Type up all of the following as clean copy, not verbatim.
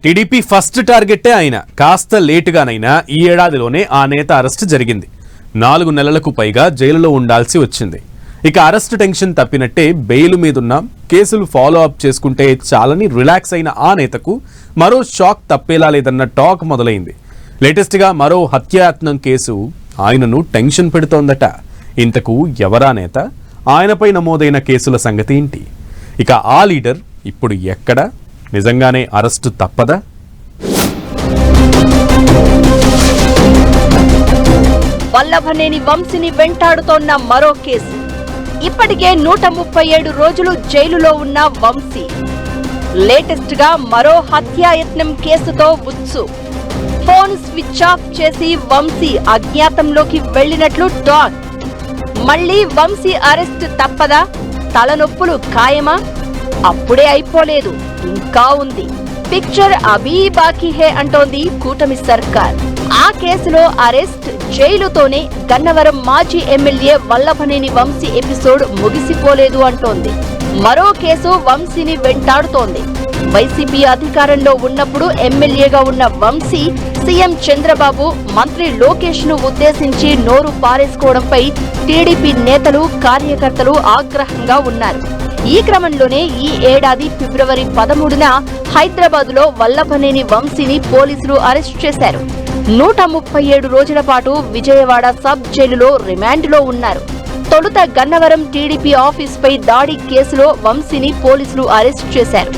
TDP first టార్గెటే ఆయన కాస్త లేటుగానైనా ఈ ఏడాదిలోనే ఆ నేత అరెస్ట్ జరిగింది. 4 నెలలకు పైగా జైలులో ఉండాల్సి వచ్చింది. ఇక అరెస్ట్ టెన్షన్ తప్పినట్టే బెయిల్ మీదున్న కేసులు ఫాలో అప్ చేసుకుంటే చాలని రిలాక్స్ అయిన ఆ నేతకు మరో షాక్ తప్పేలా లేదన్న టాక్ మొదలైంది. లేటెస్ట్గా మరో హత్యాయత్నం కేసు ఆయనను టెన్షన్ పెడుతోందట. ఇంతకు ఎవరా నేత? ఆయనపై నమోదైన కేసుల సంగతి ఏంటి? ఇక ఆ లీడర్ ఇప్పుడు ఎక్కడ? నిజంగానే అరెస్టు తప్పదా? వల్లభనేని వంశీని వెంటాడుతోన్న మరో కేసు. ఇప్పటికే 137 రోజులు జైలులో ఉన్న వంశీ లేటెస్ట్ గా మరో హత్యాయత్నం కేసుతో ఉచ్చు. ఫోన్ స్విచ్ ఆఫ్ చేసి వంశీ అజ్ఞాతంలోకి వెళ్లినట్లు టాక్. మళ్లీ వంశీ అరెస్ట్ తప్పదా? తలనొప్పులు ఖాయమా? అప్పుడే అయిపోలేదు, ఇంకా ఉంది. పిక్చర్ అభీ బాకీ హే అంటోంది కూటమి సర్కార్. ఆ కేసులో అరెస్ట్, జైలుతోనే గన్నవరం మాజీ ఎమ్మెల్యే వల్లభనేని వంశీ ఎపిసోడ్ ముగిసిపోలేదు అంటోంది. మరో కేసు వంశీని వెంటాడుతోంది. వైసీపీ అధికారంలో ఉన్నప్పుడు ఎమ్మెల్యేగా ఉన్న వంశీ సీఎం చంద్రబాబు, మంత్రి లోకేష్ ను ఉద్దేశించి నోరు పారేసుకోవడంపై టీడీపీ నేతలు, కార్యకర్తలు ఆగ్రహంగా ఉన్నారు. ఈ క్రమంలోనే ఈ ఏడాది ఫిబ్రవరి 13న హైదరాబాద్ లో వల్లభనేని వంశీని పోలీసులు అరెస్ట్ చేశారు. 137 రోజుల పాటు విజయవాడ సబ్ జైలులో రిమాండ్లో ఉన్నారు. తొలుత గన్నవరం టీడీపీ ఆఫీస్ పై దాడి కేసులో వంశీని పోలీసులు అరెస్ట్ చేశారు.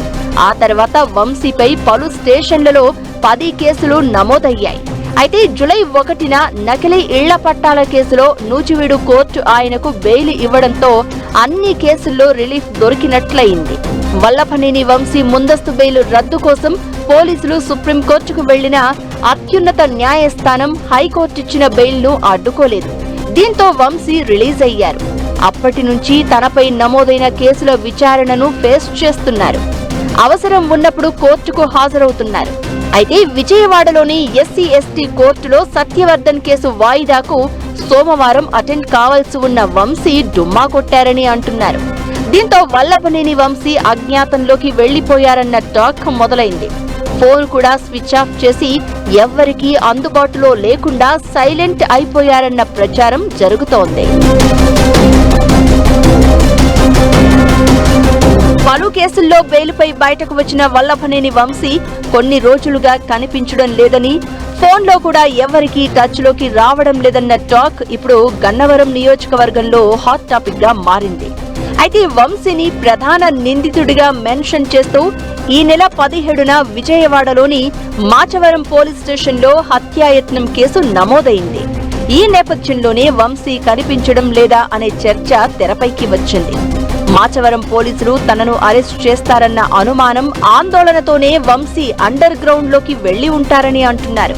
ఆ తర్వాత వంశీపై పలు స్టేషన్లలో 10 కేసులు నమోదయ్యాయి. అయితే జూలై 1న నకిలీ ఇళ్ల పట్టాల కేసులో నూజివీడు కోర్టు ఆయనకు బెయిల్ ఇవ్వడంతో అన్ని కేసుల్లో రిలీఫ్ దొరికినట్లయింది. వల్లభనేని వంశీ ముందస్తు బెయిల్ రద్దు కోసం పోలీసులు సుప్రీంకోర్టుకు వెళ్లినా అత్యున్నత న్యాయస్థానం హైకోర్టు ఇచ్చిన బెయిల్ ను అడ్డుకోలేదు. దీంతో వంశీ రిలీజ్ అయ్యారు. అప్పటి నుంచి తనపై నమోదైన కేసుల విచారణను ఫేస్ చేస్తున్నారు. అవసరం ఉన్నప్పుడు కోర్టుకు హాజరవుతున్నారు. అయితే విజయవాడలోని ఎస్సీ ఎస్టీ కోర్టులో సత్యవర్ధన్ కేసు వాయిదాకు సోమవారం అటెండ్ కావాల్సి ఉన్న వంశీ డుమ్మా కొట్టారని అంటున్నారు. దీంతో వల్లభనేని వంశీ అజ్ఞాతంలోకి వెళ్లిపోయారన్న టాక్ మొదలైంది. ఫోన్ కూడా స్విచ్ ఆఫ్ చేసి ఎవ్వరికీ అందుబాటులో లేకుండా సైలెంట్ అయిపోయారన్న ప్రచారం జరుగుతోంది. పలు కేసుల్లో బెయిల్పై బయటకు వచ్చిన వల్లభనేని వంశీ కొన్ని రోజులుగా కనిపించడం లేదని, ఫోన్లో కూడా ఎవరికీ టచ్ లోకి రావడం లేదన్న టాక్ ఇప్పుడు గన్నవరం నియోజకవర్గంలో హాట్ టాపిక్ గా మారింది. అయితే వంశీని ప్రధాన నిందితుడిగా మెన్షన్ చేస్తూ ఈ నెల 17న విజయవాడలోని మాచవరం పోలీస్ స్టేషన్లో హత్యాయత్నం కేసు నమోదైంది. ఈ నేపథ్యంలోనే వంశీ కనిపించడం లేదా అనే చర్చ తెరపైకి వచ్చింది. మాచవరం పోలీసులు తనను అరెస్ట్ చేస్తారన్న అనుమానం, ఆందోళనతోనే వంశీ అండర్ గ్రౌండ్ లోకి వెళ్లి ఉంటారని అంటున్నారు.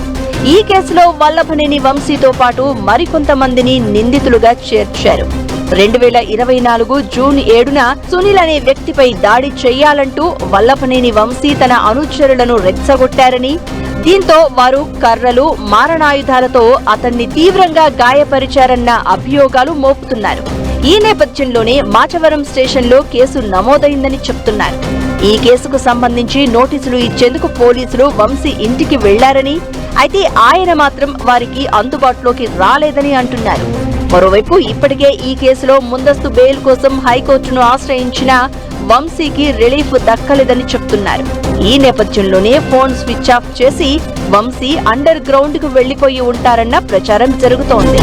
ఈ కేసులో వల్లభనేని వంశీతో పాటు మరికొంతమందిని నిందితులుగా చేర్చారు. 2024 జూన్ 7న సునీల్ అనే వ్యక్తిపై దాడి చేయాలంటూ వల్లభనేని వంశీ తన అనుచరులను రెచ్చగొట్టారని, దీంతో వారు కర్రలు, మారణాయుధాలతో అతన్ని తీవ్రంగా గాయపరిచారన్న అభియోగాలు మోపుతున్నారు. ఈ నేపథ్యంలోనే మాచవరం స్టేషన్లో కేసు నమోదైందని చెప్తున్నారు. ఈ కేసుకు సంబంధించి నోటీసులు ఇచ్చేందుకు పోలీసులు వంశీ ఇంటికి వెళ్లారని, అయితే ఆయన మాత్రం వారికి అందుబాటులోకి రాలేదని అంటున్నారు. మరోవైపు ఇప్పటికే ఈ కేసులో ముందస్తు బెయిల్ కోసం హైకోర్టును ఆశ్రయించిన వంశీకి రిలీఫ్ దక్కలేదని చెప్తున్నారు. ఈ నేపథ్యంలోనే ఫోన్ స్విచ్ ఆఫ్ చేసి వంశీ అండర్ గ్రౌండ్ కు వెళ్లిపోయి ఉంటారన్న ప్రచారం జరుగుతోంది.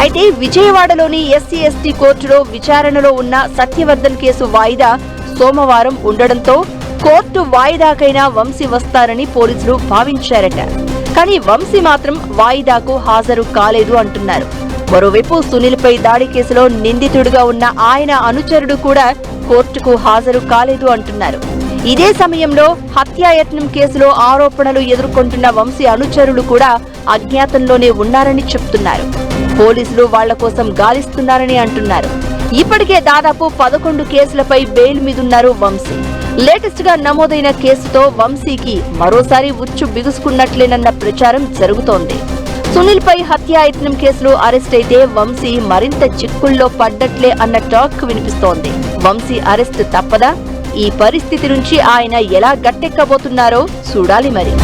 అయితే విజయవాడలోని ఎస్సీ ఎస్టీ కోర్టులో విచారణలో ఉన్న సత్యవర్ధన్ కేసు వాయిదా సోమవారం ఉండడంతో కోర్టు వాయిదాకైనా వంశీ వస్తారని పోలీసులు భావించారట. కానీ వంశీ మాత్రం వాయిదాకు హాజరు కాలేదు అంటున్నారు. మరోవైపు సునీల్ పై దాడి కేసులో నిందితుడిగా ఉన్న ఆయన అనుచరుడు కూడా కోర్టుకు హాజరు కాలేదు అంటున్నారు. ఇదే సమయంలో హత్యాయత్నం కేసులో ఆరోపణలు ఎదుర్కొంటున్న వంశీ అనుచరులు కూడా అజ్ఞాతంలోనే ఉన్నారని చెప్తున్నారు. పోలీసులు వాళ్ల కోసం గాలిస్తున్నారని అంటున్నారు. ఇప్పటికే దాదాపు 11 కేసులపై బెయిల్ మీదున్నారు వంశీ. లేటెస్ట్ గా నమోదైన కేసుతో వంశీకి మరోసారి ఉచ్చు బిగుసుకున్నట్లేనన్న ప్రచారం జరుగుతోంది. సునీల్ పై హత్యాయత్నం కేసులో అరెస్ట్ అయితే వంశీ మరింత చిక్కుల్లో పడ్డట్లే అన్న టాక్ వినిపిస్తోంది. వంశీ అరెస్ట్ తప్పదా? ఈ పరిస్థితి నుంచి ఆయన ఎలా గట్టెక్కబోతున్నారో చూడాలి మరి.